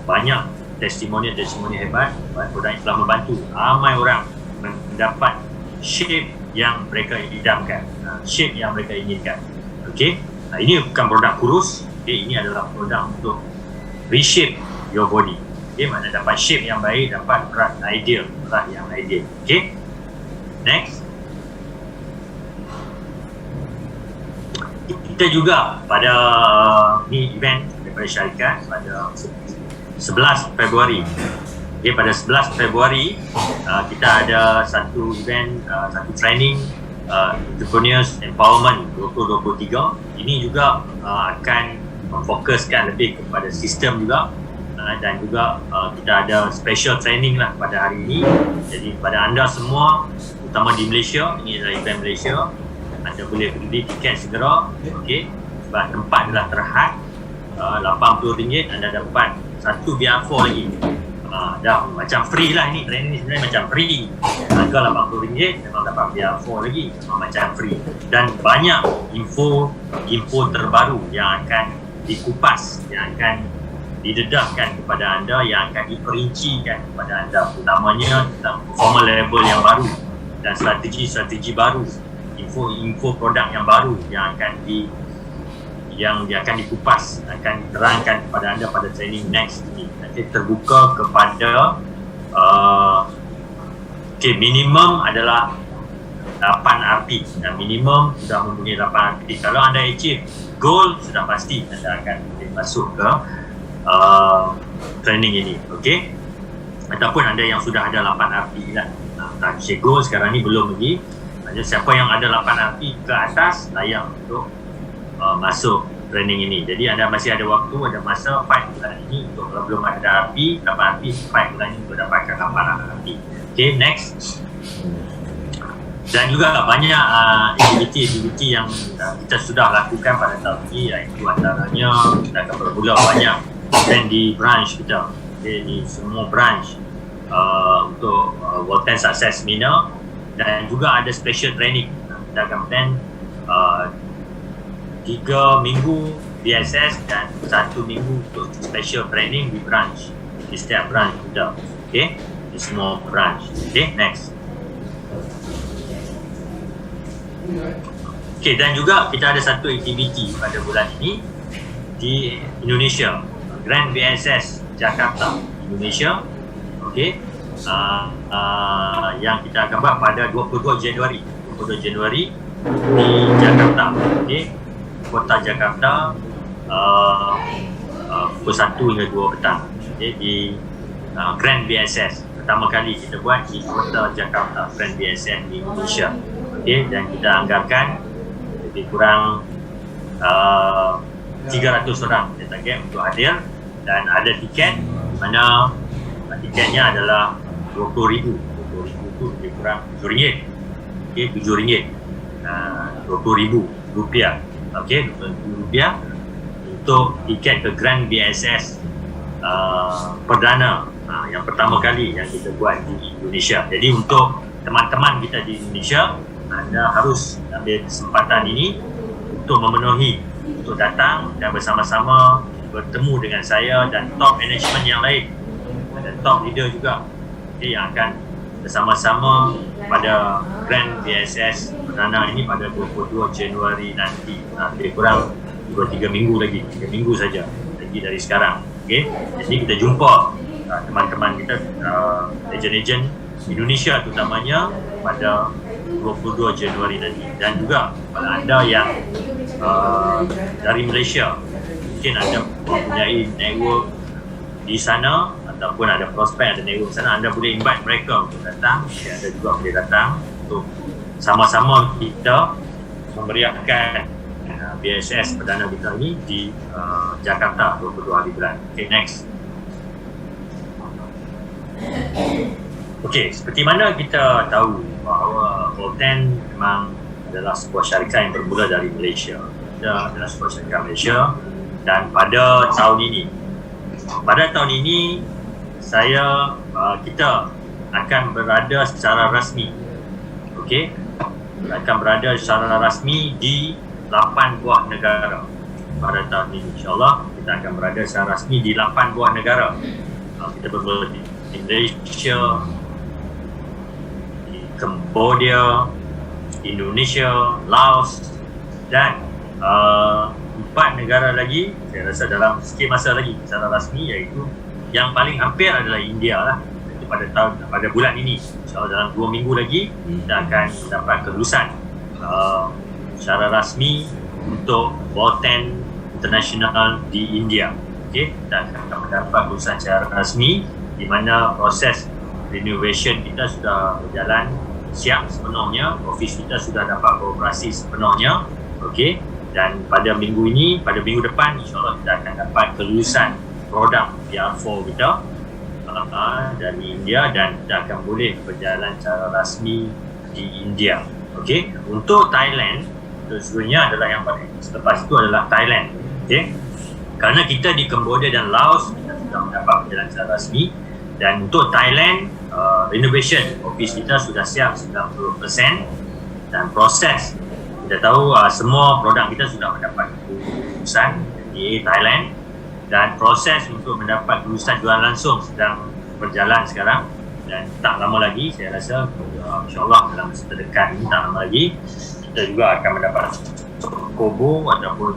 Banyak testimoni hebat. Produk ini telah membantu ramai orang mendapat shape yang mereka idamkan, shape yang mereka inginkan. Okey, ini bukan produk kurus. Okey, ini adalah produk untuk reshape your body. Okey, mana dapat shape yang baik, dapat berat yang ideal. Okey, next. Kita juga pada ni event daripada syarikat pada 11 Februari. Okay, pada 11 Februari kita ada satu event, satu training Entrepreneurs Empowerment 2023. Ini juga akan memfokuskan lebih kepada sistem juga, dan juga kita ada special training lah pada hari ini. Jadi pada anda semua, terutama di Malaysia, ini adalah event Malaysia, anda boleh beli tiket segera. Okey, sebab tempat adalah terhad. RM80 anda dapat satu VR4 lagi. Dah macam free lah ini. Training ni sebenarnya macam free. Harga RM80 memang dapat VR4 lagi. Memang macam free. Dan banyak info terbaru yang akan dikupas, yang akan didedahkan kepada anda, yang akan diperincikan kepada anda, utamanya tentang formal level yang baru dan strategi baru, info produk yang baru yang akan dikupas, akan diterangkan kepada anda pada training next ini. Nanti terbuka kepada minimum adalah 8 RP dan minimum sudah mempunyai 8 RP. Kalau anda achieve goal, sudah pasti anda akan masuk ke training ini. Okey, ataupun anda yang sudah ada 8 RP lah, tak achieve goal sekarang ni belum lagi. Siapa yang ada 8 RP ke atas layak untuk masuk training ini. Jadi anda masih ada waktu, ada masa 5 bulan ini untuk, kalau belum ada RP, 8 RP, 5 bulan ini untuk dapatkan 8 RP. Okay, next. Dan juga banyak aktiviti yang kita sudah lakukan pada tahun ini, iaitu antaranya kita akan bermula banyak event di branch kita. Okay, di semua branch untuk World 10 Success Seminar, dan juga ada special training. Kita akan plan 3 minggu BSS dan 1 minggu untuk special training di branch, di setiap branch kita. Okay, di semua branch. Okay, next. Okay, dan juga kita ada satu aktiviti pada bulan ini di Indonesia, Grand BSS Jakarta, Indonesia. Okay, yang kita akan buat pada 22 Januari di Jakarta. Okay, kota Jakarta, pukul 1 hingga 2 petang. Okay, di Grand BSS. Pertama kali kita buat di kota Jakarta, Grand BSS di Indonesia. Okay, dan kita anggarkan lebih kurang 300 orang kita target untuk hadir, dan ada tiket, mana tiketnya adalah RM20,000. RM20,000 itu lebih kurang RM7. Okay, RM7. RM20,000. Okay, RM20,000 untuk tiket ke Grand BSS perdana, yang pertama kali yang kita buat di Indonesia. Jadi untuk teman-teman kita di Indonesia, anda harus ambil kesempatan ini untuk memenuhi, untuk datang dan bersama-sama bertemu dengan saya dan top management yang lain dan top leader juga, okay, yang akan bersama-sama pada Grand BSS perdana ini pada 22 Januari nanti. Lebih kurang 2-3 minggu lagi, 3 minggu saja lagi dari sekarang. Okay? Jadi kita jumpa teman-teman kita, ejen-ejen Indonesia terutamanya pada 22 Januari nanti. Dan juga pada anda yang dari Malaysia, mungkin anda mempunyai network di sana ataupun ada prospek, ada network sana, anda boleh invite mereka untuk datang. Anda juga boleh datang untuk sama-sama kita memeriahkan BSS perdana kita ini di Jakarta 22 hari bulan. Okay, next. Okey, seperti mana kita tahu bahawa Volten memang adalah sebuah syarikat yang bermula dari Malaysia. Dia adalah sebuah syarikat Malaysia dan pada tahun ini kita akan berada secara rasmi. Okey, akan berada secara rasmi di 8 buah negara. Pada tahun ini insya-Allah kita akan berada secara rasmi di 8 buah negara. Kita bermula di Malaysia, Cambodia, Indonesia, Laos dan 4 negara lagi, saya rasa dalam sikit masa lagi secara rasmi, iaitu yang paling hampir adalah India lah. Itu pada bulan ini, insyaAllah dalam 2 minggu lagi kita akan dapat kelulusan secara rasmi untuk Volten International di India. Okay? Kita akan mendapat kelulusan secara rasmi di mana proses renovation kita sudah berjalan siap sepenuhnya, office kita sudah dapat beroperasi sepenuhnya. Okey, dan pada minggu depan insyaAllah kita akan dapat kelulusan produk PR4 kita dari India dan kita akan boleh berjalan secara rasmi di India. Okey, untuk Thailand sesungguhnya adalah yang paling selepas itu adalah Thailand. Okey, kerana kita di Cambodia dan Laos kita sudah mendapat berjalan secara rasmi. Dan untuk Thailand, renovation office kita sudah siap 90% dan proses kita tahu semua produk kita sudah mendapat kelulusan di Thailand dan proses untuk mendapat kelulusan jualan langsung sedang berjalan sekarang dan tak lama lagi saya rasa insyaAllah dalam masa terdekat ini tak lama lagi kita juga akan mendapat kobo ataupun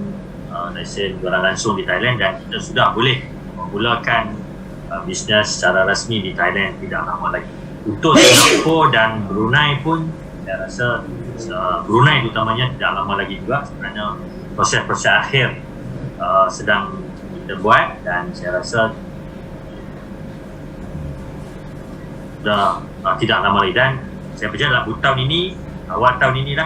lesen jualan langsung di Thailand dan kita sudah boleh memulakan bisnes secara rasmi di Thailand tidak lama lagi. Untuk Singapura dan Brunei pun saya rasa Brunei terutamanya tidak lama lagi juga kerana proses-proses akhir sedang kita buat dan saya rasa sudah tidak lama lagi dan saya percaya dalam awal tahun ini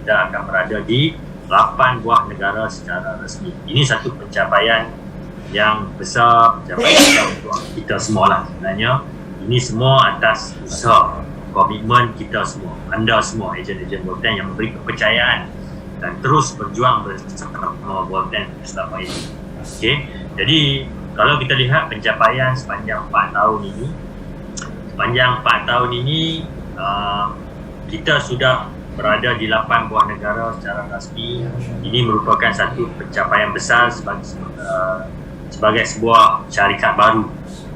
kita akan berada di 8 buah negara secara rasmi. Ini satu pencapaian yang besar, pencapaian untuk kita semua lah sebenarnya. Ini semua atas usaha, komitmen kita semua, anda semua, ejen-ejen Volten yang memberi kepercayaan dan terus berjuang bersama Volten selama ini. Okay? Jadi kalau kita lihat pencapaian sepanjang 4 tahun ini, kita sudah berada di 8 buah negara secara rasmi. Ini merupakan satu pencapaian besar sebagai sebuah syarikat baru.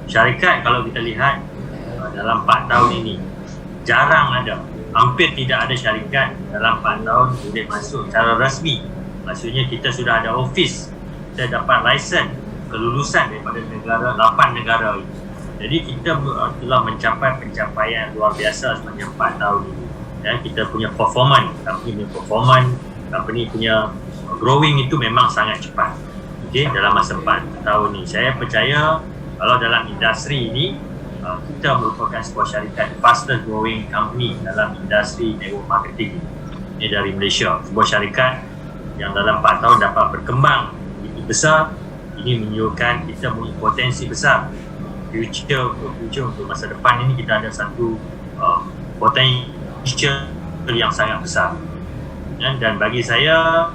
Syarikat kalau kita lihat dalam 4 tahun ini jarang ada, hampir tidak ada syarikat dalam 4 tahun boleh masuk secara rasmi. Maksudnya kita sudah ada office, kita dapat lesen, kelulusan daripada 8 negara ini. Jadi kita telah mencapai pencapaian luar biasa sepanjang 4 tahun ini. Ya, kita punya company punya growing itu memang sangat cepat. Okay, dalam masa 4 tahun ini saya percaya kalau dalam industri ini kita merupakan sebuah syarikat fastest growing company dalam industri network marketing ini dari Malaysia. Sebuah syarikat yang dalam 4 tahun dapat berkembang begitu besar. Ini menunjukkan kita punya potensi besar future untuk masa depan ini. Kita ada satu potensi yang sangat besar dan bagi saya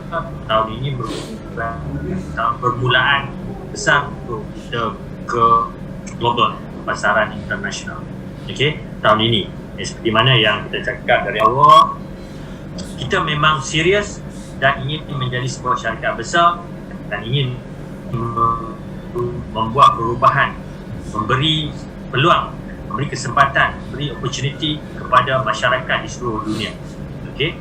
tahun ini merupakan permulaan besar untuk kita ke global, pasaran internasional. Okey, tahun ini seperti mana yang kita cakap dari awal, kita memang serius dan ingin menjadi sebuah syarikat besar dan ingin membuat perubahan, memberi peluang, memberi kesempatan, memberi opportunity kepada masyarakat di seluruh dunia. Okey,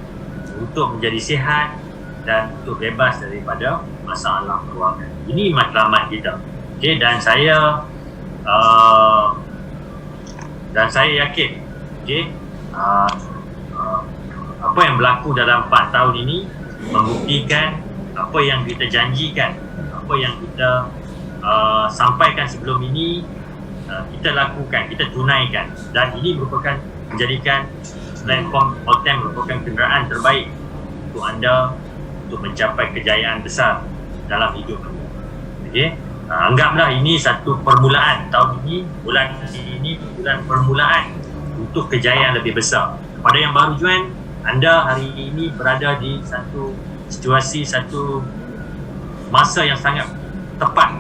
untuk menjadi sihat dan untuk bebas daripada masalah kewangan. Ini matlamat kita. Okey, dan saya yakin, okey, apa yang berlaku dalam 4 tahun ini membuktikan apa yang kita janjikan, apa yang kita sampaikan sebelum ini kita lakukan, kita tunaikan, dan ini merupakan menjadikan platform Volten merupakan kenderaan terbaik untuk anda untuk mencapai kejayaan besar dalam hidup anda. Okey, Anggaplah ini satu permulaan. Tahun ini, bulan ini bulan permulaan untuk kejayaan lebih besar. Kepada yang baru join, anda hari ini berada di satu situasi, satu masa yang sangat tepat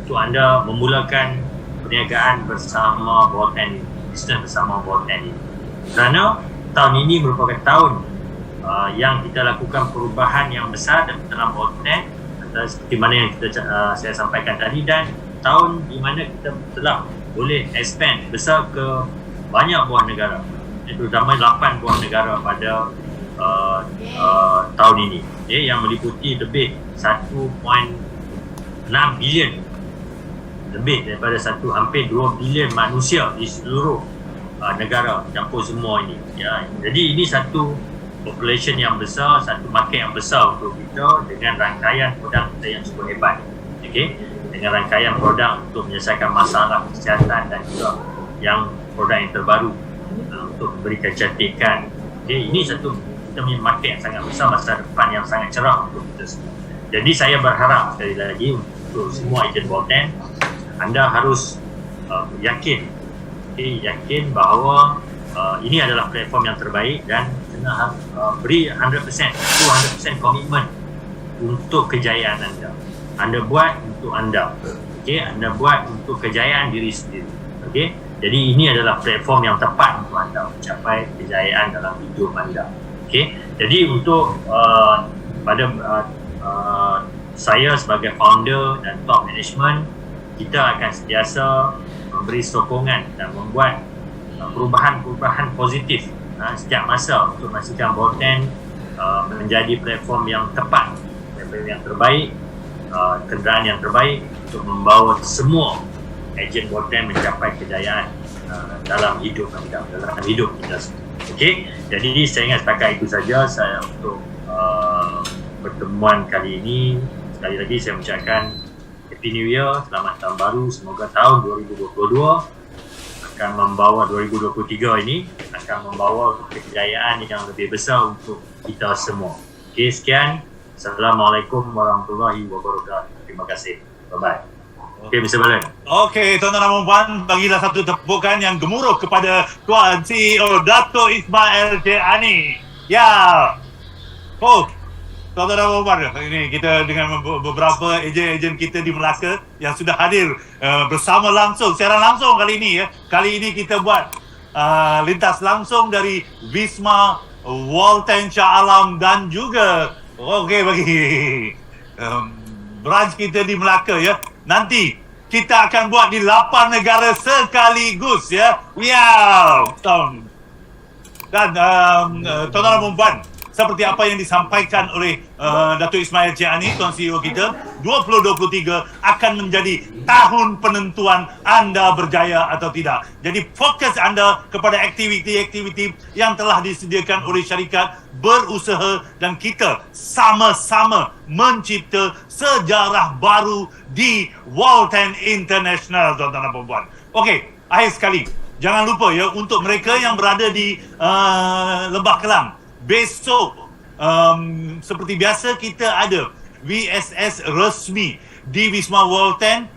untuk anda memulakan perniagaan bersama Bawah 10, bisnes bersama Bawah 10 ini. Kerana tahun ini merupakan tahun yang kita lakukan perubahan yang besar dalam Bawah 10, seperti mana yang saya sampaikan tadi, dan tahun di mana kita telah boleh expand besar ke banyak buah negara, terutama 8 buah negara pada tahun ini, yang meliputi lebih 1.6 bilion, lebih daripada hampir 2 bilion manusia di seluruh negara campur semua ini. Jadi ini satu population yang besar, satu market yang besar untuk kita, dengan rangkaian produk kita yang cukup hebat. Dengan rangkaian produk untuk menyelesaikan masalah kesihatan dan juga yang produk yang terbaru untuk memberikan kecantikan. Ini satu kita punya market yang sangat besar, masa depan yang sangat cerah untuk kita semua. Jadi saya berharap sekali lagi untuk semua ejen Bawah 10, anda harus yakin bahawa ini adalah platform yang terbaik, dan kena beri 100% komitmen untuk kejayaan anda. Anda buat untuk anda, anda buat untuk kejayaan diri sendiri. Jadi ini adalah platform yang tepat untuk anda mencapai kejayaan dalam hidup anda. Jadi untuk saya sebagai founder dan top management, kita akan sentiasa memberi sokongan dan membuat perubahan-perubahan positif setiap masa untuk memastikan Bawah 10 menjadi platform yang tepat, platform yang terbaik, kenderaan yang terbaik untuk membawa semua ejen Bawah 10 mencapai kejayaan dalam hidup kita semua. Jadi saya ingat setakat itu saja saya untuk pertemuan kali ini. Sekali lagi saya mengucapkan Happy New Year, selamat tahun baru. Semoga tahun 2022 akan membawa 2023 ini akan membawa kejayaan yang lebih besar untuk kita semua. Sekian. Assalamualaikum warahmatullahi wabarakatuh. Terima kasih. Bye-bye. Mr. Balen. Tuan-tuan dan puan, bagilah satu tepukan yang gemuruh kepada Tuan CEO Dato' Ismail J. Ani. Tuan-tuan dan puan, ini kita dengan beberapa ejen-ejen kita di Melaka yang sudah hadir bersama langsung, secara langsung kali ini. Kali ini kita buat lintas langsung dari Wisma Walton Shah Alam dan juga bagi branch kita di Melaka. Nanti kita akan buat di 8 negara sekaligus. Dan tuan-tuan dan puan, seperti apa yang disampaikan oleh Dato' Ismail J. Ani, Tuan CEO kita, 2023 akan menjadi tahun penentuan anda berjaya atau tidak. Jadi fokus anda kepada aktiviti-aktiviti yang telah disediakan oleh syarikat, berusaha, dan kita sama-sama mencipta sejarah baru di Walton International, tuan-tuan dan puan. Akhir sekali, jangan lupa untuk mereka yang berada di Lembah Kelang, besok seperti biasa kita ada VSS resmi di Wisma Walton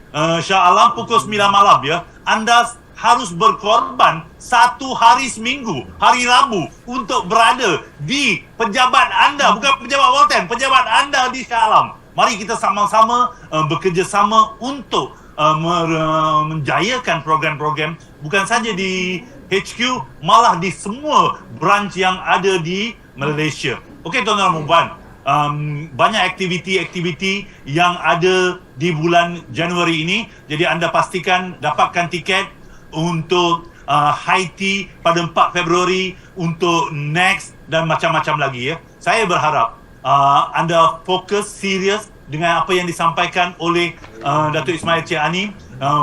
Shah Alam pukul 9 malam. Anda harus berkorban satu hari seminggu, hari Rabu, untuk berada di pejabat anda, bukan pejabat Walton, pejabat anda di Shah Alam. Mari kita sama-sama bekerjasama untuk menjayakan program-program bukan saja di HQ, malah di semua branch yang ada di Malaysia. Tuan-tuan dan puan, banyak aktiviti-aktiviti yang ada di bulan Januari ini. Jadi anda pastikan dapatkan tiket untuk high tea pada 4 Februari, untuk next dan macam-macam lagi. Saya berharap anda fokus serius dengan apa yang disampaikan oleh Dato' Ismail J. Ani.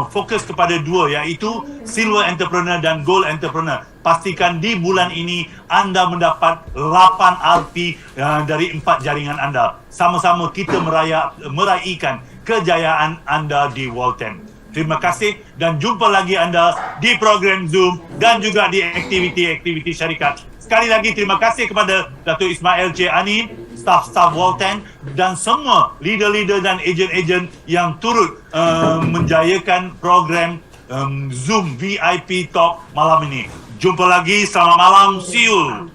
Fokus kepada dua, iaitu Silver Entrepreneur dan Gold Entrepreneur. Pastikan di bulan ini anda mendapat 8 RP dari 4 jaringan anda. Sama-sama kita meraihkan kejayaan anda di Walton. Terima kasih dan jumpa lagi anda di program Zoom dan juga di aktiviti-aktiviti syarikat. Sekali lagi terima kasih kepada Dato' Ismail J. Ani, staf-staf World Tank dan semua leader-leader dan ejen-ejen yang turut menjayakan program Zoom VIP Talk malam ini. Jumpa lagi, selamat malam, see you.